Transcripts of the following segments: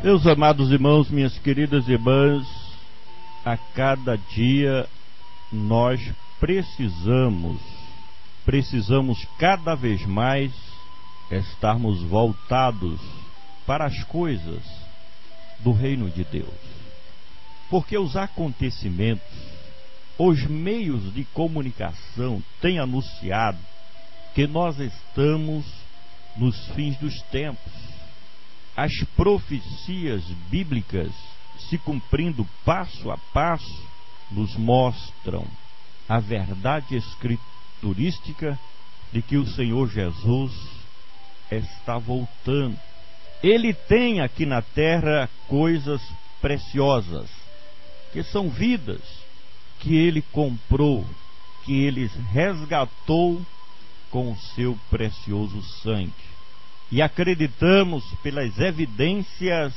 Meus amados irmãos, minhas queridas irmãs, a cada dia nós precisamos cada vez mais estarmos voltados para as coisas do reino de Deus. Porque os acontecimentos, os meios de comunicação têm anunciado que nós estamos nos fins dos tempos. As profecias bíblicas, se cumprindo passo a passo, nos mostram a verdade escriturística de que o Senhor Jesus está voltando. Ele tem aqui na terra coisas preciosas, que são vidas que Ele comprou, que Ele resgatou com o seu precioso sangue. E acreditamos pelas evidências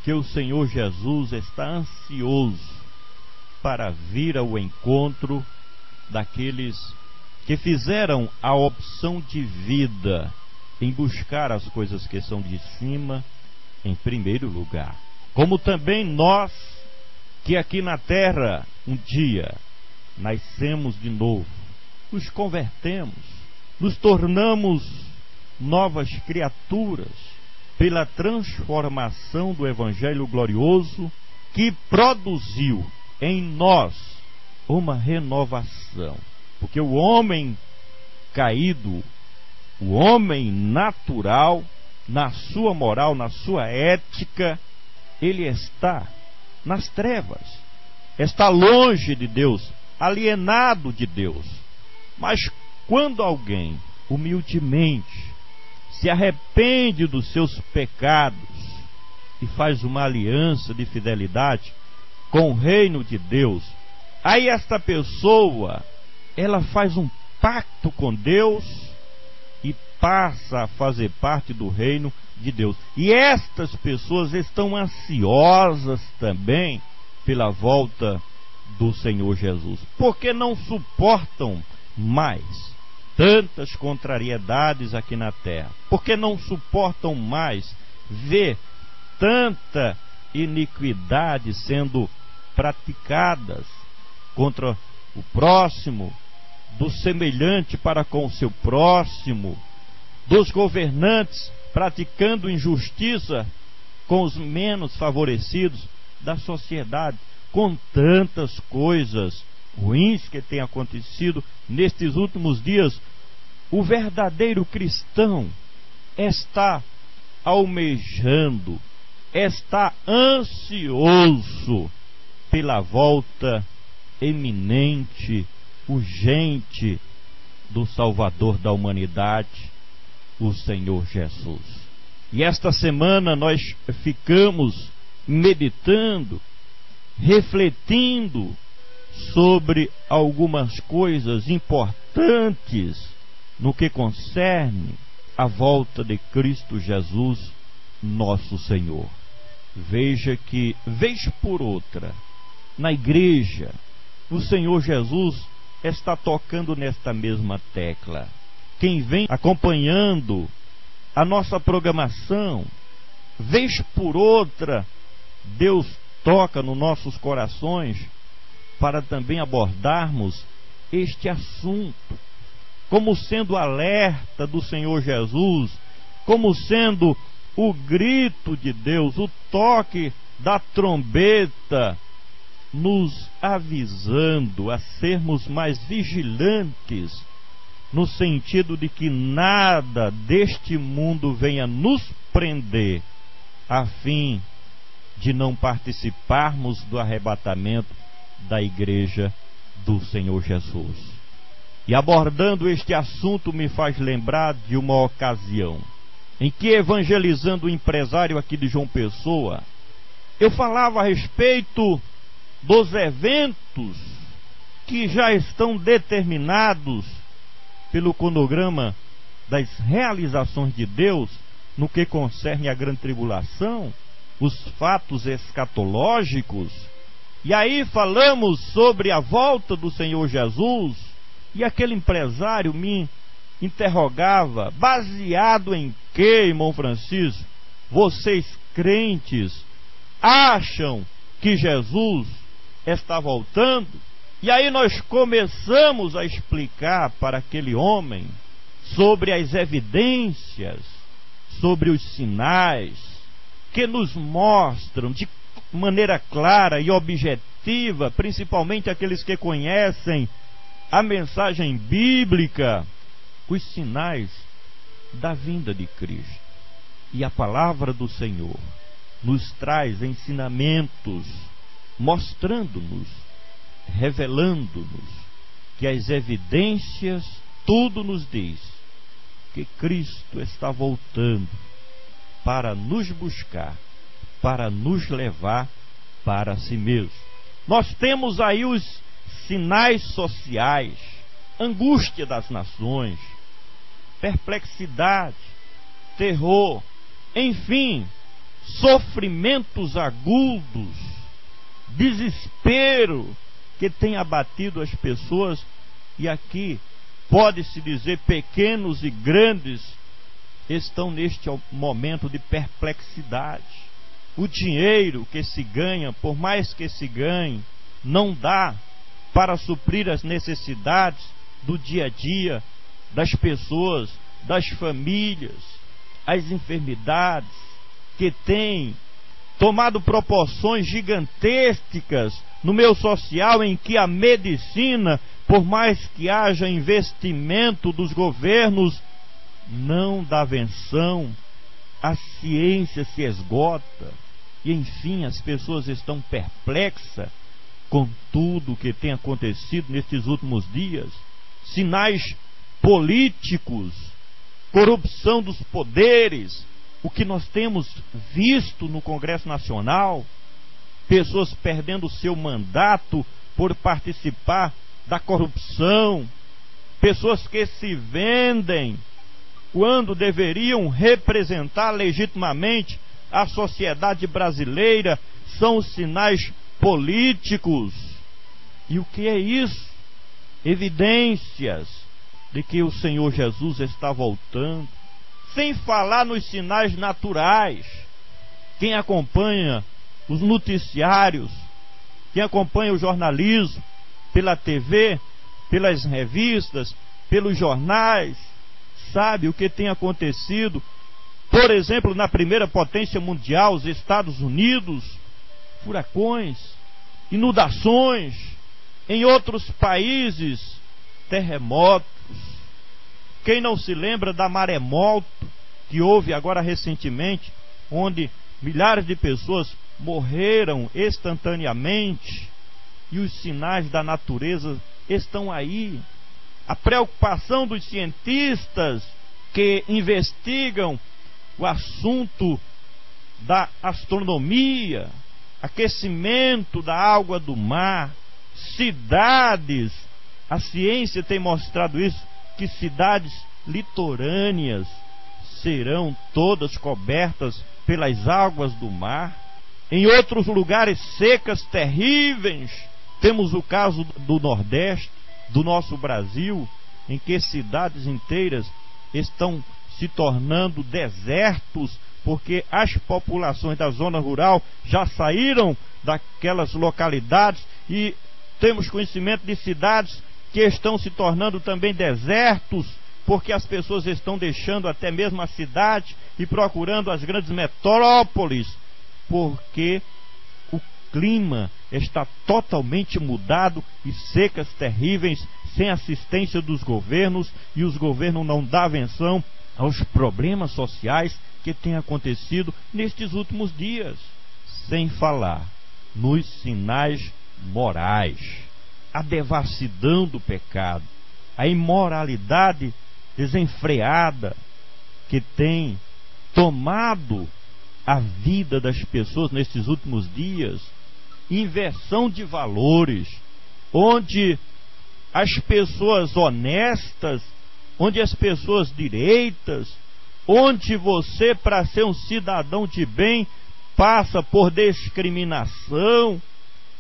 que o Senhor Jesus está ansioso para vir ao encontro daqueles que fizeram a opção de vida em buscar as coisas que são de cima em primeiro lugar. Como também nós, que aqui na terra um dia nascemos de novo, nos convertemos, nos tornamos novas criaturas pela transformação do Evangelho glorioso que produziu em nós uma renovação. Porque o homem caído, o homem natural, na sua moral, na sua ética, ele está nas trevas, está longe de Deus, alienado de Deus. Mas quando alguém humildemente se arrepende dos seus pecados e faz uma aliança de fidelidade com o reino de Deus, aí esta pessoa, ela faz um pacto com Deus e passa a fazer parte do reino de Deus. E estas pessoas estão ansiosas também pela volta do Senhor Jesus, porque não suportam mais tantas contrariedades aqui na terra, porque não suportam mais ver tanta iniquidade sendo praticadas contra o próximo, do semelhante para com o seu próximo, dos governantes praticando injustiça com os menos favorecidos da sociedade, com tantas coisas ruins que têm acontecido nestes últimos dias. O verdadeiro cristão está almejando, está ansioso pela volta eminente, urgente do Salvador da humanidade, o Senhor Jesus. E esta semana nós ficamos meditando, refletindo sobre algumas coisas importantes no que concerne a volta de Cristo Jesus, nosso Senhor. Veja que, vez por outra, na igreja, o Senhor Jesus está tocando nesta mesma tecla. Quem vem acompanhando a nossa programação, vez por outra, Deus toca nos nossos corações para também abordarmos este assunto, como sendo alerta do Senhor Jesus, como sendo o grito de Deus, o toque da trombeta, nos avisando a sermos mais vigilantes, no sentido de que nada deste mundo venha nos prender, a fim de não participarmos do arrebatamento da igreja do Senhor Jesus. E abordando este assunto me faz lembrar de uma ocasião em que, evangelizando um empresário aqui de João Pessoa, eu falava a respeito dos eventos que já estão determinados pelo cronograma das realizações de Deus no que concerne a grande tribulação, os fatos escatológicos. E aí falamos sobre a volta do Senhor Jesus, E aquele empresário me interrogava: baseado em que, irmão Francisco, vocês crentes acham que Jesus está voltando? E aí nós começamos a explicar para aquele homem sobre as evidências, sobre os sinais que nos mostram de maneira clara e objetiva, principalmente aqueles que conhecem a mensagem bíblica, os sinais da vinda de Cristo. E a palavra do Senhor nos traz ensinamentos, mostrando-nos, revelando-nos que as evidências tudo nos diz que Cristo está voltando para nos buscar, para nos levar para si mesmo. Nós temos aí os sinais sociais: angústia das nações, perplexidade, terror, enfim, sofrimentos agudos, desespero que tem abatido as pessoas. E aqui pode-se dizer pequenos e grandes estão neste momento de perplexidade. O dinheiro que se ganha, por mais que se ganhe, não dá para suprir as necessidades do dia a dia das pessoas, das famílias. As enfermidades que têm tomado proporções gigantescas no meio social, em que a medicina, por mais que haja investimento dos governos, não dá avenção, a ciência se esgota, e enfim as pessoas estão perplexas com tudo o que tem acontecido nestes últimos dias. Sinais políticos, corrupção dos poderes, o que nós temos visto no Congresso Nacional, pessoas perdendo o seu mandato por participar da corrupção, pessoas que se vendem quando deveriam representar legitimamente a sociedade brasileira, são os sinais políticos. E o que é isso? Evidências de que o Senhor Jesus está voltando. Sem falar nos sinais naturais. Quem acompanha os noticiários, quem acompanha o jornalismo pela TV, pelas revistas, pelos jornais, sabe o que tem acontecido. Por exemplo, na primeira potência mundial, os Estados Unidos, furacões, inundações. Em outros países, terremotos. Quem não se lembra da maremoto que houve agora recentemente, onde milhares de pessoas morreram instantaneamente? E os sinais da natureza estão aí. A preocupação dos cientistas que investigam o assunto da astronomia, aquecimento da água do mar, cidades, a ciência tem mostrado isso, que cidades litorâneas serão todas cobertas pelas águas do mar. Em outros lugares, secas terríveis. Temos o caso do Nordeste, do nosso Brasil, em que cidades inteiras estão se tornando desertos, porque as populações da zona rural já saíram daquelas localidades, e temos conhecimento de cidades que estão se tornando também desertos, porque as pessoas estão deixando até mesmo a cidade e procurando as grandes metrópoles, porque o clima está totalmente mudado e secas terríveis, sem assistência dos governos, e os governos não dão atenção aos problemas sociais que têm acontecido nestes últimos dias. Sem falar nos sinais morais, a devassidão do pecado, a imoralidade desenfreada que tem tomado a vida das pessoas nestes últimos dias, inversão de valores, onde as pessoas honestas, onde as pessoas direitas, onde você, para ser um cidadão de bem, passa por discriminação,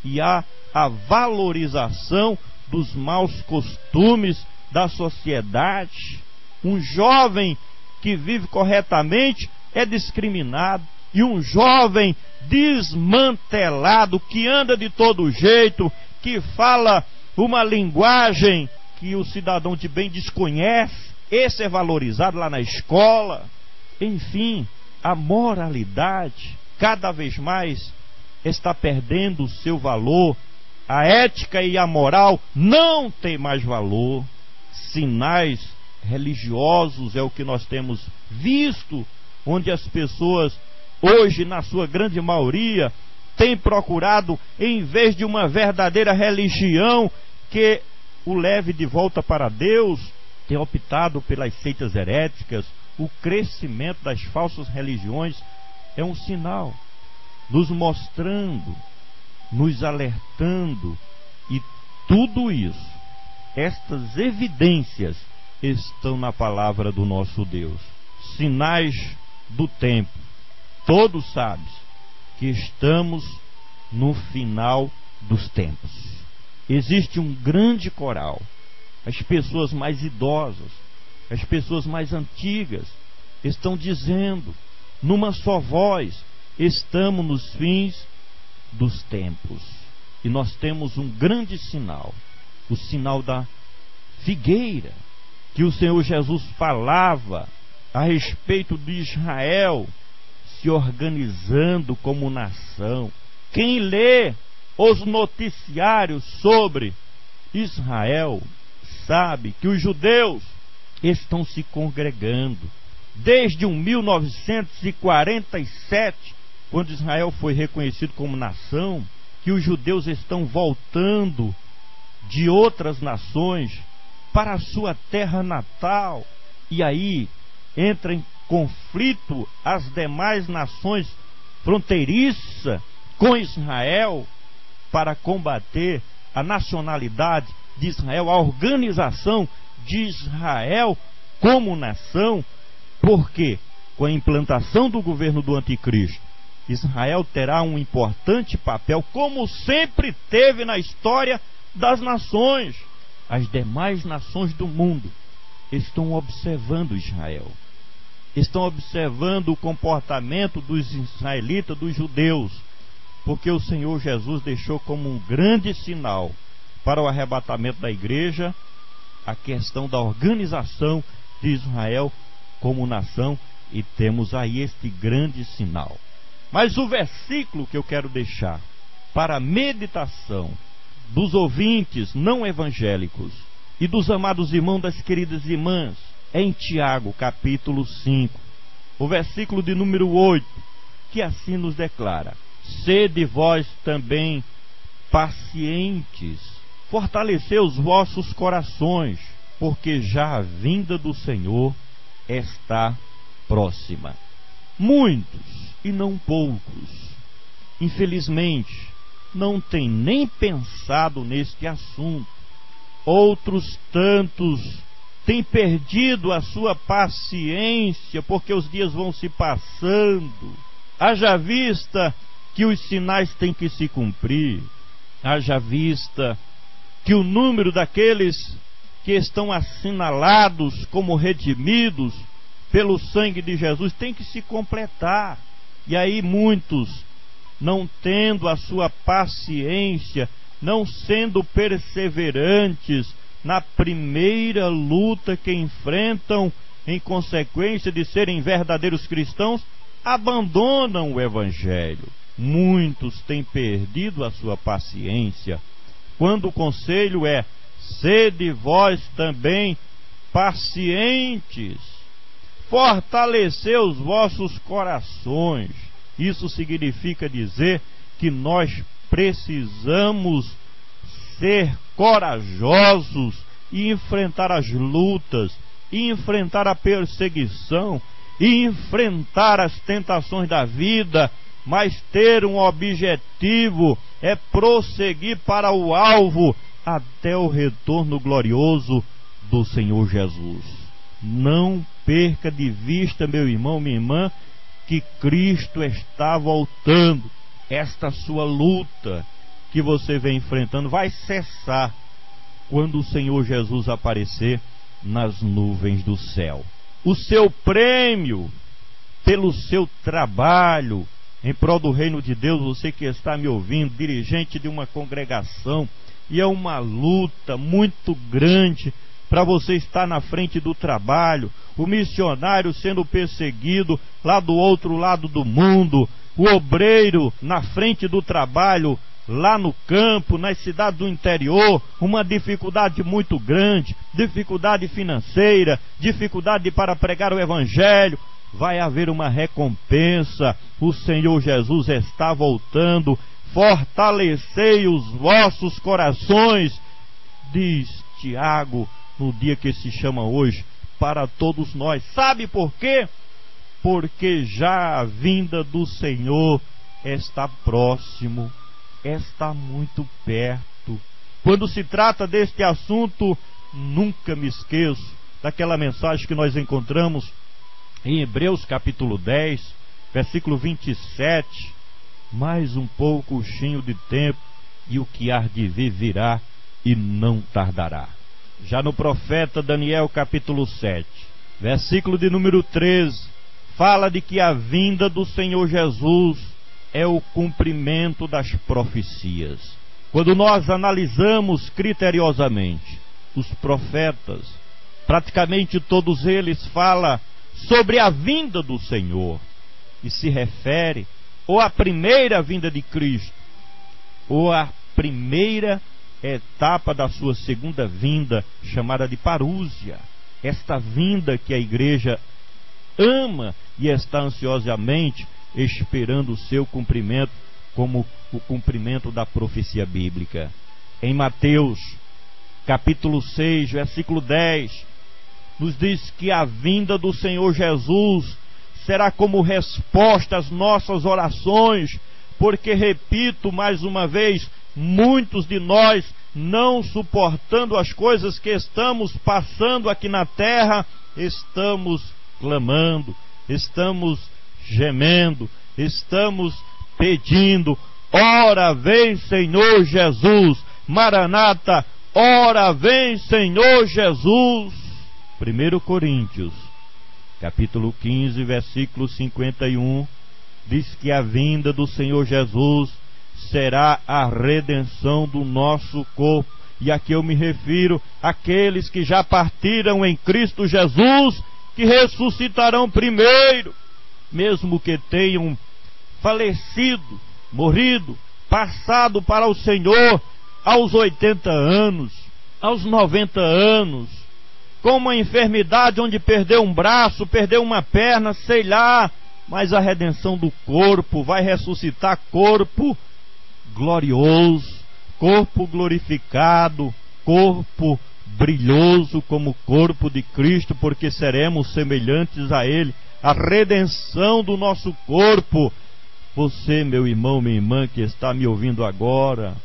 e há a valorização dos maus costumes da sociedade. Um jovem que vive corretamente é discriminado, e um jovem desmantelado, que anda de todo jeito, que fala uma linguagem que o cidadão de bem desconhece, esse é valorizado lá na escola. Enfim, a moralidade cada vez mais está perdendo o seu valor. A ética e a moral não tem mais valor. Sinais religiosos é o que nós temos visto, onde as pessoas hoje, na sua grande maioria, têm procurado, em vez de uma verdadeira religião que o leve de volta para Deus, tem optado pelas seitas heréticas. O crescimento das falsas religiões é um sinal, nos mostrando, nos alertando, e tudo isso, estas evidências, estão na palavra do nosso Deus. Sinais do tempo. Todos sabem que estamos no final dos tempos. Existe um grande coral. As pessoas mais idosas, as pessoas mais antigas, estão dizendo, numa só voz, estamos nos fins dos tempos. E nós temos um grande sinal, o sinal da figueira, que o Senhor Jesus falava a respeito de Israel se organizando como nação. Quem lê os noticiários sobre Israel sabe que os judeus estão se congregando. Desde 1947, quando Israel foi reconhecido como nação, que os judeus estão voltando de outras nações para a sua terra natal. E aí entra em conflito as demais nações fronteiriças com Israel para combater a nacionalidade de Israel, a organização de Israel como nação. Porque com a implantação do governo do anticristo, Israel terá um importante papel, como sempre teve na história das nações. As demais nações do mundo estão observando Israel, estão observando o comportamento dos israelitas, dos judeus, porque o Senhor Jesus deixou como um grande sinal para o arrebatamento da igreja a questão da organização de Israel como nação, e temos aí este grande sinal. Mas o versículo que eu quero deixar para a meditação dos ouvintes não evangélicos e dos amados irmãos, das queridas irmãs, é em Tiago, capítulo 5, o versículo de número 8, que assim nos declara: sede vós também pacientes, fortalecei os vossos corações, porque já a vinda do Senhor está próxima. Muitos, e não poucos, infelizmente, não têm nem pensado neste assunto. Outros tantos têm perdido a sua paciência, porque os dias vão se passando. Haja vista que os sinais têm que se cumprir. Haja vista que o número daqueles que estão assinalados como redimidos pelo sangue de Jesus tem que se completar. E aí muitos, não tendo a sua paciência, não sendo perseverantes na primeira luta que enfrentam, em consequência de serem verdadeiros cristãos, abandonam o Evangelho. Muitos têm perdido a sua paciência, quando o conselho é: sede vós também pacientes, fortalecer os vossos corações. Isso significa dizer que nós precisamos ser corajosos e enfrentar as lutas, e enfrentar a perseguição, e enfrentar as tentações da vida, mas ter um objetivo, é prosseguir para o alvo, até o retorno glorioso do Senhor Jesus. Não perca de vista, meu irmão, minha irmã, que Cristo está voltando. Esta sua luta que você vem enfrentando vai cessar quando o Senhor Jesus aparecer nas nuvens do céu. O seu prêmio pelo seu trabalho em prol do reino de Deus, você que está me ouvindo, dirigente de uma congregação, e é uma luta muito grande para você estar na frente do trabalho, o missionário sendo perseguido lá do outro lado do mundo, o obreiro na frente do trabalho, lá no campo, nas cidades do interior, uma dificuldade muito grande, dificuldade financeira, dificuldade para pregar o evangelho. Vai haver uma recompensa. O Senhor Jesus está voltando. Fortalecei os vossos corações, diz Tiago, no dia que se chama hoje, para todos nós. Sabe por quê? Porque já a vinda do Senhor está próximo, está muito perto. Quando se trata deste assunto, nunca me esqueço daquela mensagem que nós encontramos em Hebreus capítulo 10, versículo 27, mais um pouquinho de tempo, e o que há de vir virá e não tardará. Já no profeta Daniel capítulo 7, versículo de número 13, fala de que a vinda do Senhor Jesus é o cumprimento das profecias. Quando nós analisamos criteriosamente os profetas, praticamente todos eles falam sobre a vinda do Senhor, e se refere ou à primeira vinda de Cristo, ou à primeira etapa da sua segunda vinda, chamada de parúzia. Esta vinda que a igreja ama e está ansiosamente esperando o seu cumprimento, como o cumprimento da profecia bíblica. Em Mateus capítulo 6, versículo 10, nos diz que a vinda do Senhor Jesus será como resposta às nossas orações, porque, repito mais uma vez, muitos de nós, não suportando as coisas que estamos passando aqui na terra, estamos clamando, estamos gemendo, estamos pedindo: ora vem Senhor Jesus, Maranata, ora vem Senhor Jesus. 1 Coríntios, capítulo 15, versículo 51, diz que a vinda do Senhor Jesus será a redenção do nosso corpo. E aqui eu me refiro àqueles que já partiram em Cristo Jesus, que ressuscitarão primeiro, mesmo que tenham falecido, morrido, passado para o Senhor aos 80 anos, aos 90 anos, com uma enfermidade onde perdeu um braço, perdeu uma perna, sei lá, mas a redenção do corpo, vai ressuscitar corpo glorioso, corpo glorificado, corpo brilhoso como o corpo de Cristo, porque seremos semelhantes a Ele. A redenção do nosso corpo. Você, meu irmão, minha irmã que está me ouvindo agora,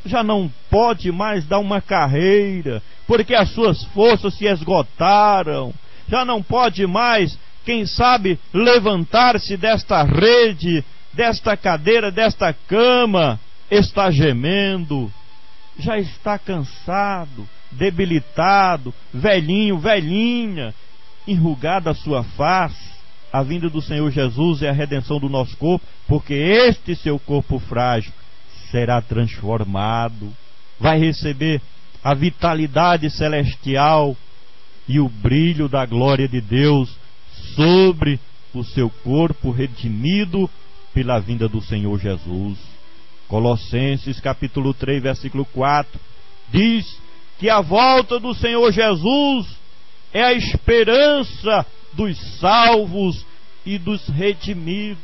já não pode mais dar uma carreira, porque as suas forças se esgotaram. Já não pode mais, quem sabe, levantar-se desta rede, desta cadeira, desta cama. Está gemendo, já está cansado, debilitado, velhinho, velhinha, enrugada a sua face. A vinda do Senhor Jesus é a redenção do nosso corpo, porque este seu corpo frágil será transformado, vai receber a vitalidade celestial e o brilho da glória de Deus sobre o seu corpo redimido pela vinda do Senhor Jesus. Colossenses capítulo 3, versículo 4 diz que a volta do Senhor Jesus é a esperança dos salvos e dos redimidos.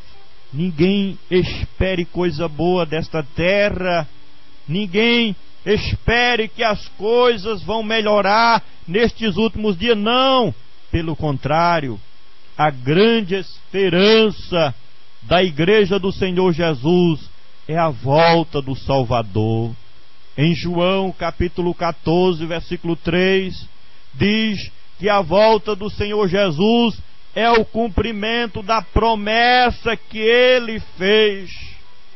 Ninguém espere coisa boa desta terra, ninguém espere que as coisas vão melhorar nestes últimos dias. Não, pelo contrário, a grande esperança da igreja do Senhor Jesus é a volta do Salvador. Em João capítulo 14, versículo 3, diz que a volta do Senhor Jesus é o cumprimento da promessa que Ele fez.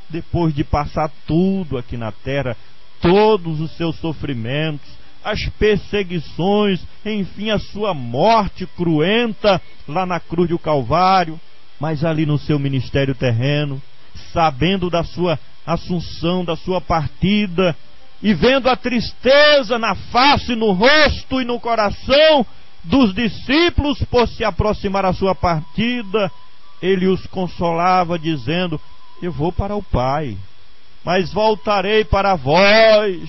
Depois de passar tudo aqui na terra, todos os seus sofrimentos, as perseguições, enfim, a sua morte cruenta lá na cruz do Calvário, mas ali no seu ministério terreno, sabendo da sua assunção, da sua partida, e vendo a tristeza na face, no rosto e no coração dos discípulos por se aproximar a sua partida, ele os consolava dizendo: eu vou para o Pai, mas voltarei para vós.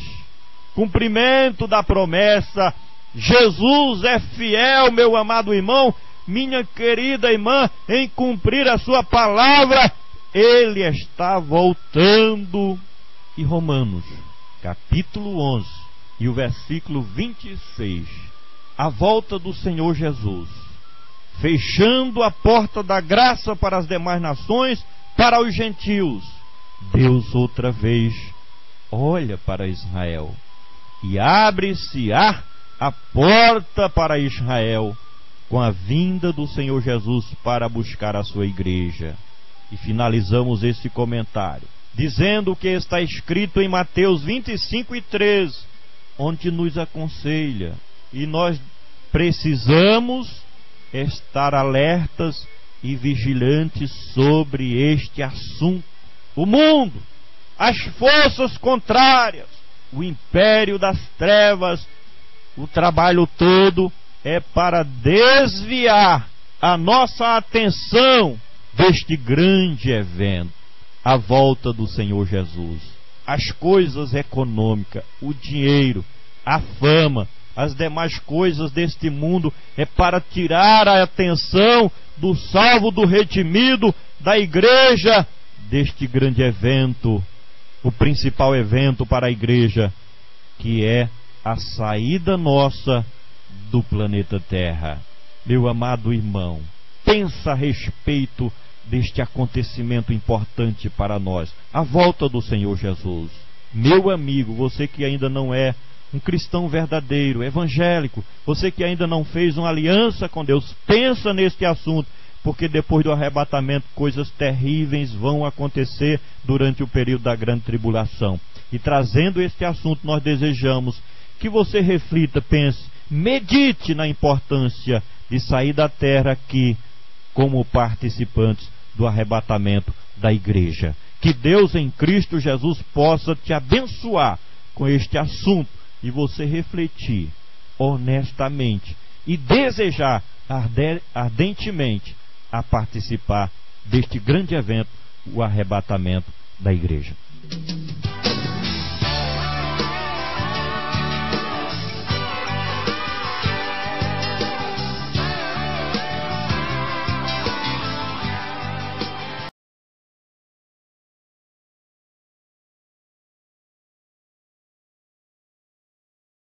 Cumprimento da promessa. Jesus é fiel, meu amado irmão, minha querida irmã, em cumprir a sua palavra. Ele está voltando. E Romanos, capítulo 11, e o versículo 26. A volta do Senhor Jesus, fechando a porta da graça para as demais nações, para os gentios. Deus outra vez olha para Israel e abre-se-á a porta para Israel com a vinda do Senhor Jesus para buscar a sua igreja. E finalizamos esse comentário dizendo o que está escrito em Mateus 25:13, onde nos aconselha, e nós precisamos estar alertas e vigilantes sobre este assunto. O mundo, as forças contrárias, o império das trevas, o trabalho todo é para desviar a nossa atenção deste grande evento, a volta do Senhor Jesus. As coisas econômicas, o dinheiro, a fama, as demais coisas deste mundo é para tirar a atenção do salvo, do redimido, da igreja, deste grande evento, o principal evento para a igreja, que é a saída nossa do planeta Terra. Meu amado irmão, pensa a respeito deste acontecimento importante para nós, a volta do Senhor Jesus. Meu amigo, você que ainda não é um cristão verdadeiro, evangélico, você que ainda não fez uma aliança com Deus, pensa neste assunto, porque depois do arrebatamento coisas terríveis vão acontecer durante o período da grande tribulação. E trazendo este assunto, nós desejamos que você reflita, pense, medite na importância de sair da terra aqui como participantes do arrebatamento da igreja. Que Deus em Cristo Jesus possa te abençoar com este assunto e você refletir honestamente e desejar ardentemente a participar deste grande evento, o arrebatamento da igreja.